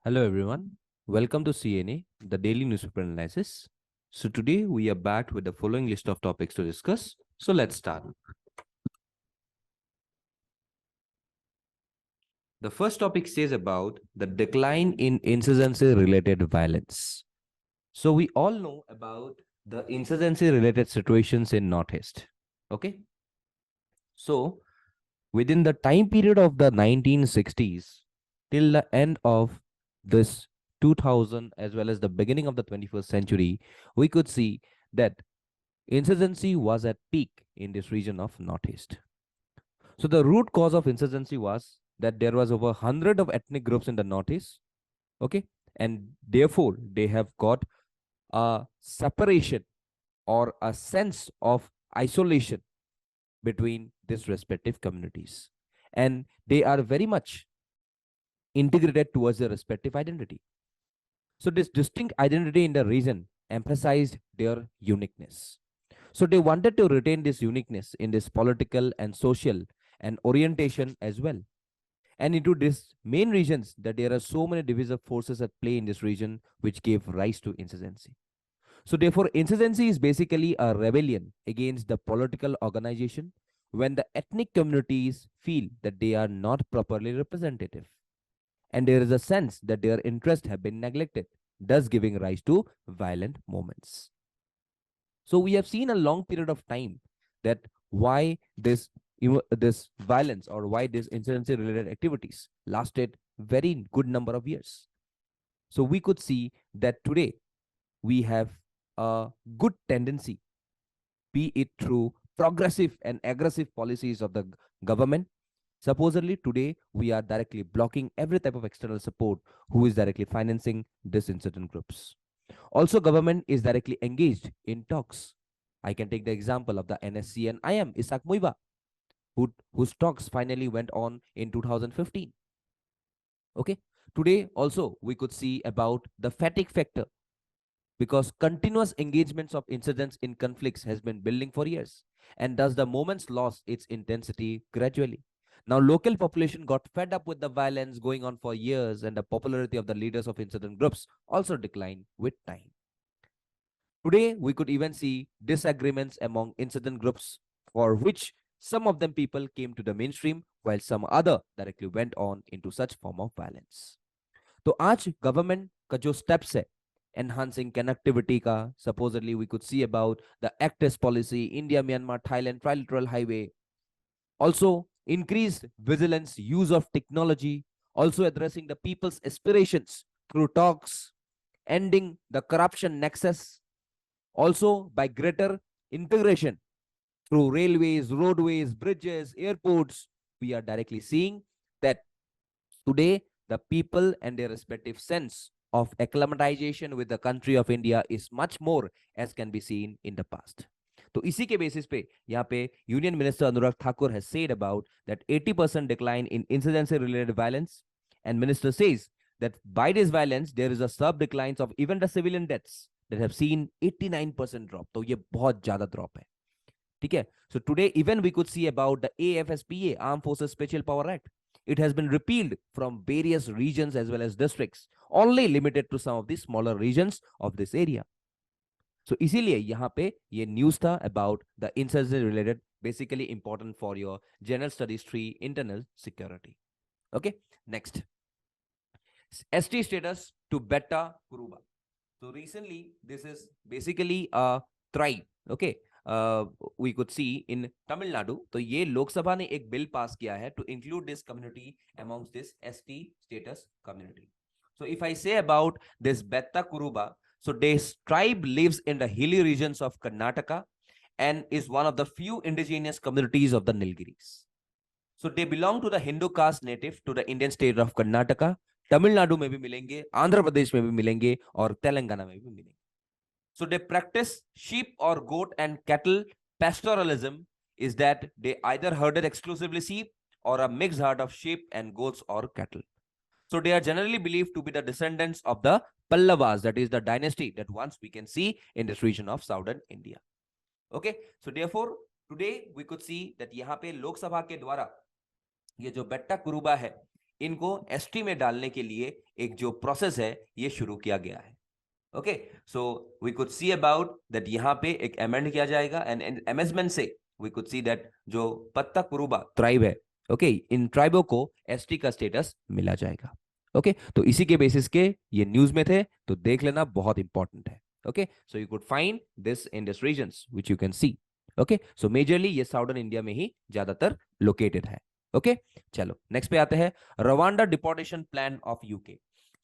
Hello everyone, welcome to CNA, the daily newspaper analysis. So today we are back with the following list of topics to discuss. So let's start. The first topic says about the decline in insurgency related violence. So we all know about the insurgency related situations in Northeast. Okay. So within the time period of the 1960s till the end of this 2000 as well as the beginning of the 21st century, we could see that insurgency was at peak in this region of Northeast. So the root cause of insurgency was that there was over 100 of ethnic groups in the Northeast, okay, and therefore they have got a separation or a sense of isolation between these respective communities, and they are very much integrated towards their respective identity. So this distinct identity in the region emphasized their uniqueness. So they wanted to retain this uniqueness in this political and social and orientation as well. And into these main regions that there are so many divisive forces at play in this region which gave rise to insurgency. So therefore, insurgency is basically a rebellion against the political organization when the ethnic communities feel that they are not properly representative. And there is a sense that their interests have been neglected, thus giving rise to violent movements. So we have seen a long period of time that why this violence or why this insurgency related activities lasted very good number of years. So we could see that today we have a good tendency, be it through progressive and aggressive policies of the government. Supposedly today we are directly blocking every type of external support who is directly financing this insurgent groups. Also, government is directly engaged in talks. I can take the example of the NSC and IM Isaac Muiva, whose talks finally went on in 2015. Okay. Today also we could see about the fatigue factor because continuous engagements of incidents in conflicts has been building for years, and thus the moments lost its intensity gradually. Now local population got fed up with the violence going on for years, and the popularity of the leaders of incident groups also declined with time. Today we could even see disagreements among incident groups for which some of them people came to the mainstream while some other directly went on into such form of violence. तो आज government का जो steps है enhancing connectivity ka, supposedly we could see about the act as policy, India Myanmar Thailand trilateral highway, also increased vigilance, use of technology, also addressing the people's aspirations through talks, ending the corruption nexus, also by greater integration through railways, roadways, bridges, airports. We are directly seeing that today the people and their respective sense of acclimatization with the country of India is much more as can be seen in the past. तो इसी के basis पे यहाँ पे union minister Anurag Thakur has said about that 80% decline in insurgency related violence, and minister says that by this violence there is a sub declines of even the civilian deaths that have seen 89% drop. तो ये बहुत ज्यादा drop है. ठीक है. So today even we could see about the AFSPA, Armed Forces Special Power Act. It has been repealed from various regions as well as districts, only limited to some of the smaller regions of this area. So इसीलिए यहाँ पे ये news था about the insurgency related, basically important for your general studies 3 internal security. Okay, next. ST status to Beta Kuruba. So recently this is basically a tribe. Okay, we could see in Tamil Nadu. तो ये लोकसभा ने एक bill pass किया है to include this community amongst this ST status community. So if I say about this Betta Kuruba, so this tribe lives in the hilly regions of Karnataka and is one of the few indigenous communities of the Nilgiris. So they belong to the Hindu caste native to the Indian state of Karnataka. Tamil Nadu में भी मिलेंगे, आंध्र प्रदेश में भी मिलेंगे और तेलंगाना में भी मिलेंगे. So they practice sheep or goat and cattle pastoralism, is that they either herded exclusively sheep or a mixed herd of sheep and goats or cattle. So they are generally believed to be the descendants of the Pallavas, that is the dynasty that once we can see in this region of southern India. Okay, so therefore today we could see that यहाँ पे लोकसभा के द्वारा ये जो बेट्टा कुरुबा है इनको ST में डालने के लिए एक जो प्रोसेस है ये शुरू किया गया है। Okay, so we could see about that यहाँ पे एक अमेंड किया जाएगा एंड अमेंडमेंट से वी कुड सी दैट जो पत्ता कुरुबा ट्राइब है, ओके, इन ट्राइबों को एसटी का स्टेटस मिला जाएगा। ओके, तो इसी के बेसिस के ये न्यूज में थे, तो देख लेना, बहुत इंपॉर्टेंट है। Okay, so you could find this in this regions which you can see. Okay, so majorly ये साउदर्न इंडिया में ही ज्यादातर लोकेटेड है। ओके, चलो नेक्स्ट पे आते हैं, Rwanda deportation plan of UK.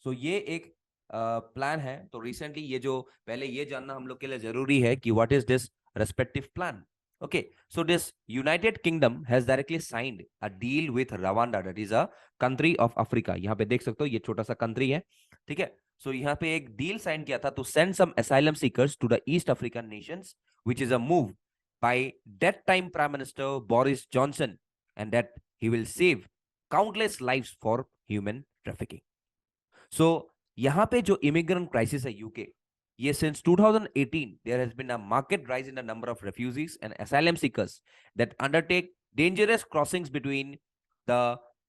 So ये एक प्लान है। तो रिसेंटली ये जो, पहले ये जानना हम लोग के लिए जरूरी है कि what is this respective plan. Okay, so this United Kingdom has directly signed a deal with Rwanda, that is a country of Africa. यहाँ पे देख सकते हो ये छोटा सा कंट्री है, ठीक है। सो यहाँ पे एक डील साइन किया था to send some asylum seekers to the East African nations, which is a move by that time Prime Minister Boris Johnson, and that he will save countless lives for human trafficking. So यहाँ पे जो immigrant crisis है UK, ये since 2018 there has been a marked rise in the number of refugees and asylum seekers that undertake dangerous crossings between the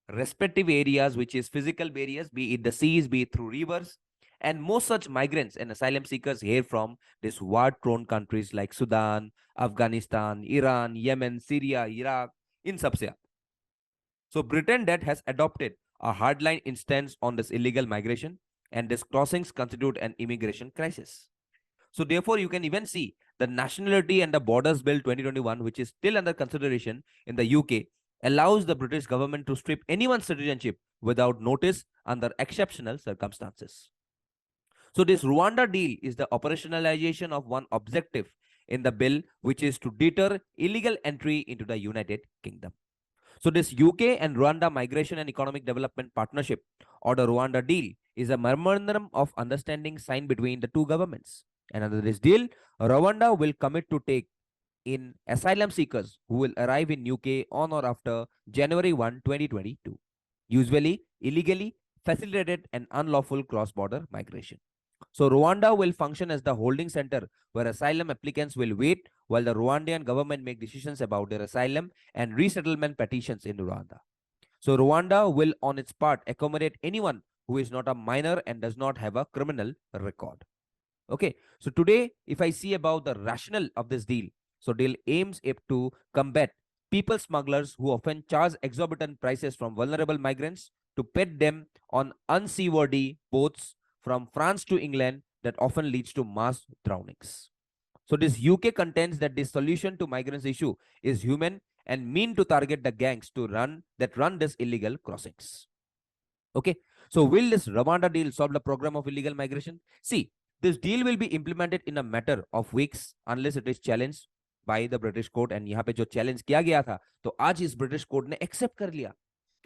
respective areas, which is physical barriers, be it the seas, be it through rivers. And most such migrants and asylum seekers hail from these war-prone countries like Sudan, Afghanistan, Iran, Yemen, Syria, Iraq, in सबसे। So Britain that has adopted a hardline stance on this illegal migration, and these crossings constitute an immigration crisis. So therefore, you can even see the Nationality and the Borders Bill 2021, which is still under consideration in the UK, allows the British government to strip anyone's citizenship without notice under exceptional circumstances. So this Rwanda deal is the operationalization of one objective in the bill, which is to deter illegal entry into the United Kingdom. So this UK and Rwanda Migration and Economic Development Partnership, or the Rwanda deal, is a memorandum of understanding signed between the two governments. And under this deal, Rwanda will commit to take in asylum seekers who will arrive in UK on or after January 1, 2022, usually illegally facilitated and unlawful cross-border migration. So Rwanda will function as the holding center where asylum applicants will wait while the Rwandan government make decisions about their asylum and resettlement petitions in Rwanda. So Rwanda will on its part accommodate anyone who is not a minor and does not have a criminal record. Okay, so today if I see about the rationale of this deal, so deal aims to combat people smugglers who often charge exorbitant prices from vulnerable migrants to pet them on unseaworthy boats from France to England that often leads to mass drownings. So this UK contends that the solution to migrants issue is human and mean to target the gangs to run this illegal crossings. Okay, so will this Rwanda deal solve the program of illegal migration? See, this deal will be implemented in a matter of weeks unless it is challenged by the British court. And यहाँ पे जो challenge किया गया था, तो आज इस British court ने accept कर लिया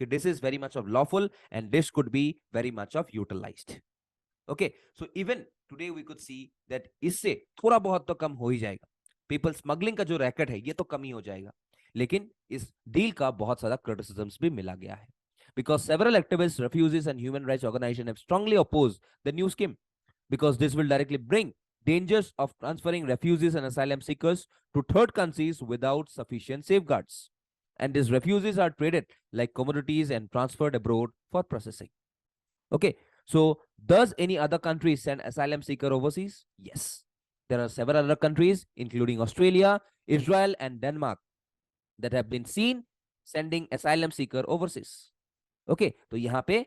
कि this is very much of lawful and this could be very much of utilized. Okay, so even today we could see that इससे थोड़ा बहुत तो कम हो ही जाएगा। पीपल स्मगलिंग का जो रैकेट है ये तो कम ही हो जाएगा, लेकिन इस डील का बहुत सारा क्रिटिसिज्म्स भी मिला गया है, because several activists, refugees and human rights organizations have strongly opposed the new scheme, because this will directly bring dangers of transferring refugees and asylum seekers to third countries without sufficient safeguards, and these refugees are traded like commodities and transferred abroad for processing. Okay, so does any other country send asylum seeker overseas? Yes, there are several other countries including Australia, Israel and Denmark that have been seen sending asylum seeker overseas. Okay, तो यहाँ पे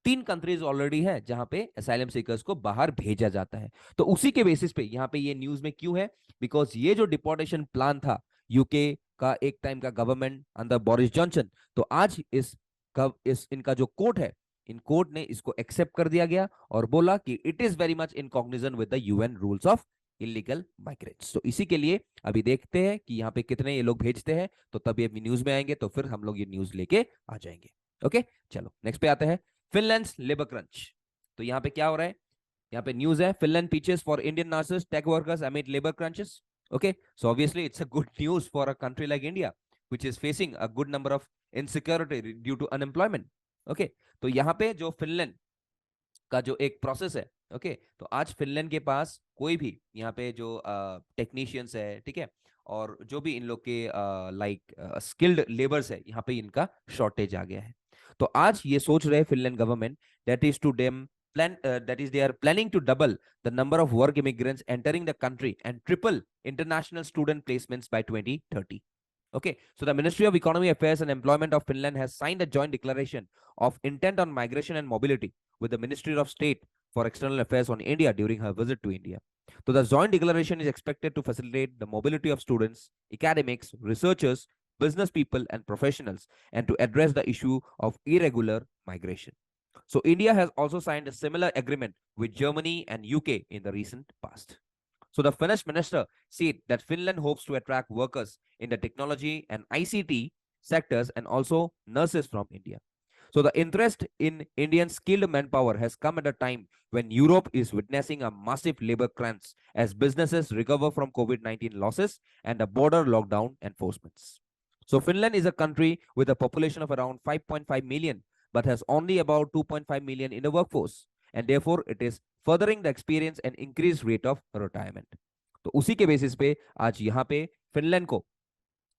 3 countries already है जहां पे asylum seekers को बाहर भेजा जाता है। तो उसी के बेसिस पे यहाँ पे ये न्यूज में क्यों है, बिकॉज ये जो डिपोर्टेशन प्लान था यूके का एक टाइम का गवर्नमेंट अंडर बोरिस जॉनसन, तो आज इस इनका जो कोर्ट है, इन कोर्ट ने इसको एक्सेप्ट कर दिया गया और बोला कि it is very much in कॉग्निजन with the UN rules of illegal migrates. तो इसी के लिए अभी देखते हैं कि यहाँ पे कितने ये लोग भेजते हैं, तो तभी अभी न्यूज में आएंगे, तो फिर हम लोग ये न्यूज लेके आ जाएंगे। ओके, चलो नेक्स्ट पे आते हैं, फिनलैंड्स लेबर क्रंच। तो यहाँ पे क्या हो रहा है, यहाँ पे न्यूज है, Finland pitches for Indian nurses tech workers amid labour crunches. Okay, so obviously it's a good news for a country like India which is facing a good number of insecurity due to unemployment. Okay, तो यहाँ पे जो Finland का जो एक process है, okay, तो आज फिनलैंड के पास कोई भी यहाँ पे जो टेक्नीशियंस है, ठीक है, और जो भी इन लोग के लाइक स्किल्ड लेबर्स है, यहाँ पे इनका शॉर्टेज आ गया है। तो आज ये सोच रहे Finland government that is to them plan that is they are planning to double the number of work immigrants entering the country and triple international student placements by 2030. Okay, so the Ministry of Economy Affairs and Employment of Finland has signed a joint declaration of intent on migration and mobility with the Ministry of State for External Affairs on India during her visit to India. So the joint declaration is expected to facilitate the mobility of students, academics, researchers, business people, and professionals, and to address the issue of irregular migration. So India has also signed a similar agreement with Germany and UK in the recent past. So the Finnish minister said that Finland hopes to attract workers in the technology and ICT sectors and also nurses from India. So the interest in Indian skilled manpower has come at a time when Europe is witnessing a massive labor crunch as businesses recover from COVID-19 losses and the border lockdown enforcements. So Finland is a country with a population of around 5.5 million, but has only about 2.5 million in the workforce. And therefore, it is furthering the experience and increased rate of retirement. तो उसी के basis पे आज यहाँ पे Finland को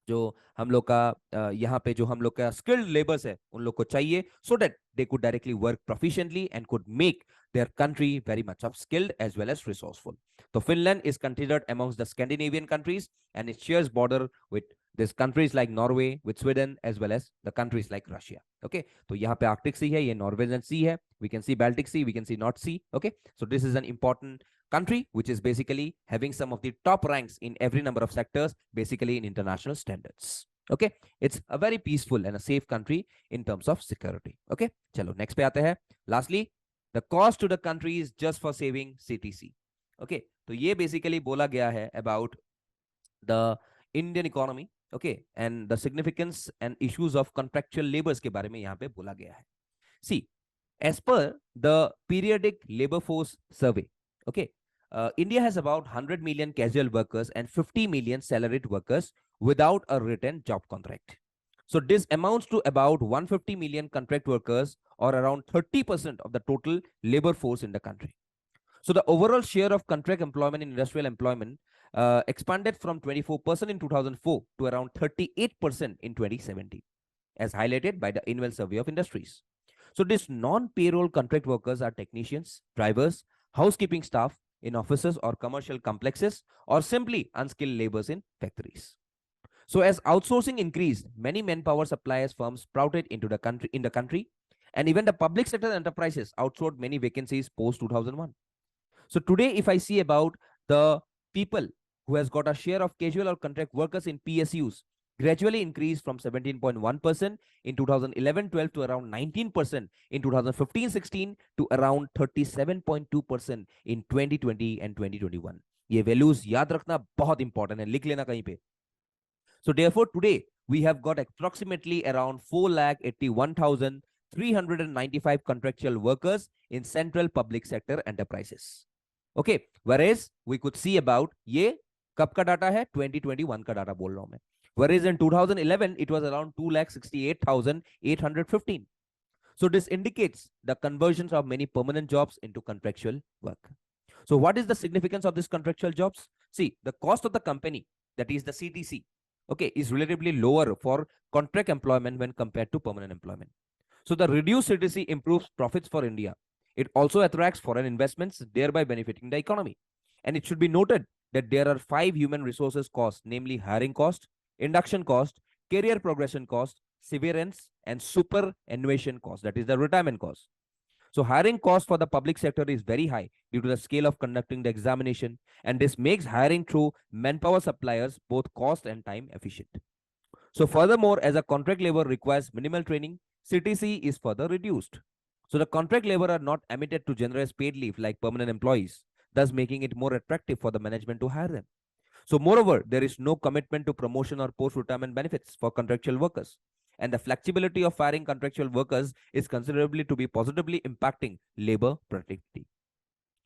जो हम लोग का यहाँ पे जो हम लोग का स्किल्ड लेबर्स है उन लोग को चाहिए so that they could directly work proficiently and could make their country very much of skilled as well as resourceful. So Finland is considered amongst the Scandinavian countries and it shares border with these countries like Norway, with Sweden as well as the countries like Russia. Okay, तो यहाँ पे Arctic Sea है, ये Norwegian Sea है, we can see Baltic Sea, we can see North Sea. Okay, so this is an important country which is basically having some of the top ranks in every number of sectors, basically in international standards. Okay, it's a very peaceful and a safe country in terms of security. Okay, चलो next पे आते हैं. Lastly, the cost to the country is just for saving CTC. Okay, तो ये basically बोला गया है about the Indian economy. Okay, and the significance and issues of contractual labors के बारे में यहाँ पे बोला गया है. See, as per the periodic labor force survey, okay, India has about 100 million casual workers and 50 million salaried workers without a written job contract. So this amounts to about 150 million contract workers or around 30% of the total labor force in the country. So the overall share of contract employment in industrial employment expanded from 24% in 2004 to around 38% in 2017, as highlighted by the annual survey of industries. So these non-payroll contract workers are technicians, drivers, housekeeping staff in offices or commercial complexes, or simply unskilled laborers in factories. So as outsourcing increased, many manpower suppliers firms sprouted into the country, and even the public sector enterprises outsourced many vacancies post 2001. So today, if I see about the people who has got a share of casual or contract workers in PSUs, gradually increased from 17.1% in 2011-12 to around 19% in 2015-16 to around 37.2% in 2020 and 2021. ये values याद रखना बहुत important है, लिख लेना कहीं पे. So therefore, today we have got approximately around 4,81,395 contractual workers in central public sector enterprises. Okay, whereas we could see about ये कब का डाटा है 2021 का डाटा बोल रहा हूं मैं. Whereas in 2011 it was around 2,68,815. So this indicates the conversions of many permanent jobs into contractual work. So what is the significance of these contractual jobs? See, the cost of the company, that is the CTC, okay, is relatively lower for contract employment when compared to permanent employment. So the reduced CTC improves profits for India. It also attracts foreign investments, thereby benefiting the economy. And it should be noted that there are 5 human resources costs, namely hiring cost, induction cost, career progression cost, severance, and superannuation cost, that is the retirement cost. So hiring cost for the public sector is very high due to the scale of conducting the examination, and this makes hiring through manpower suppliers both cost and time efficient. So furthermore, as a contract labor requires minimal training, CTC is further reduced. So the contract labor are not admitted to generous paid leave like permanent employees, thus making it more attractive for the management to hire them. So moreover, there is no commitment to promotion or post-retirement benefits for contractual workers. And the flexibility of hiring contractual workers is considerably to be positively impacting labor productivity.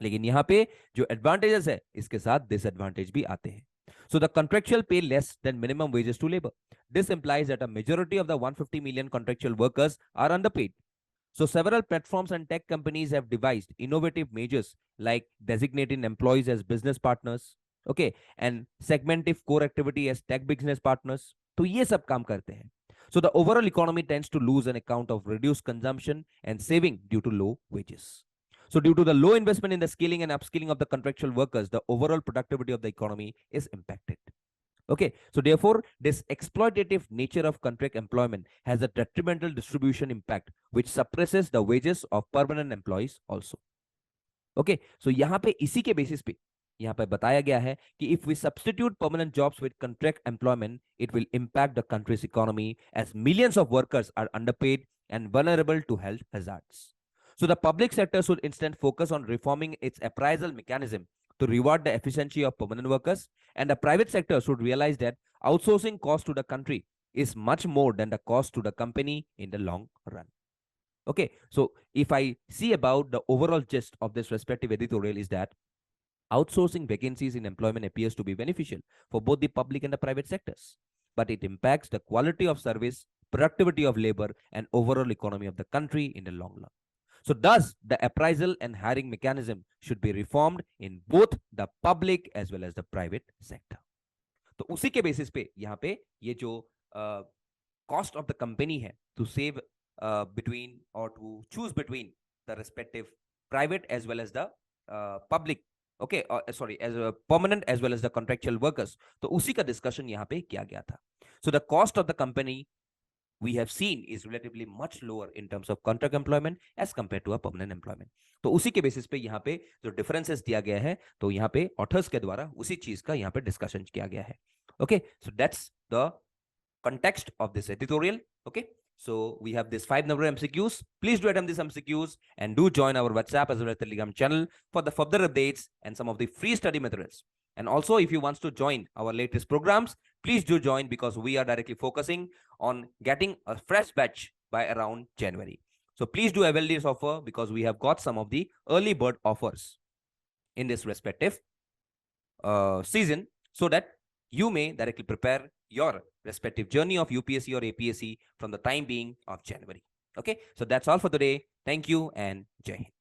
लेकिन यहाँ पे जो advantages है इसके साथ disadvantage भी आते हैं. So the contractual pay less than minimum wages to labor. This implies that a majority of the 150 million contractual workers are underpaid. So several platforms and tech companies have devised innovative measures like designating employees as business partners, okay, and segmentive core activity as tech business partners. तो ये सब काम करते हैं. So the overall economy tends to lose on account of reduced consumption and saving due to low wages. So due to the low investment in the skilling and upskilling of the contractual workers, the overall productivity of the economy is impacted. Okay, so therefore, this exploitative nature of contract employment has a detrimental distribution impact, which suppresses the wages of permanent employees also. Okay, so यहाँ पे इसी के basis पे यहाँ पे बताया गया है कि if we substitute permanent jobs with contract employment, it will impact the country's economy as millions of workers are underpaid and vulnerable to health hazards. So the public sector should instead focus on reforming its appraisal mechanism to reward the efficiency of permanent workers, and the private sector should realize that outsourcing cost to the country is much more than the cost to the company in the long run. Okay, so if I see about the overall gist of this respective editorial is that outsourcing vacancies in employment appears to be beneficial for both the public and the private sectors, but it impacts the quality of service, productivity of labor, and overall economy of the country in the long run. So thus, the appraisal and hiring mechanism should be reformed in both the public as well as the private sector. तो उसी के basis पे यहाँ पे ये जो cost of the company है to save between or to choose between the respective private as well as the public, okay, sorry, as a permanent as well as the contractual workers, तो उसी का discussion यहाँ पे किया गया था. So the cost of the company we have seen is relatively much lower in terms of contract employment as compared to a permanent employment. तो उसी के बेसिस पे यहाँ पे जो differences दिया गया है, तो यहाँ पे authors के द्वारा उसी चीज का यहाँ पे discussion किया गया है. Okay, so that's the context of this editorial. Okay, so we have this 5 number MCQs. Please do attempt these MCQs and do join our WhatsApp as well as Telegram channel for the further updates and some of the free study materials. And also, if you want to join our latest programs, please do join because we are directly focusing on getting a fresh batch by around January. So please do avail this offer because we have got some of the early bird offers in this respective season so that you may directly prepare your respective journey of UPSC or APSC from the time being of January. Okay, so that's all for today. Thank you and Jai Hind.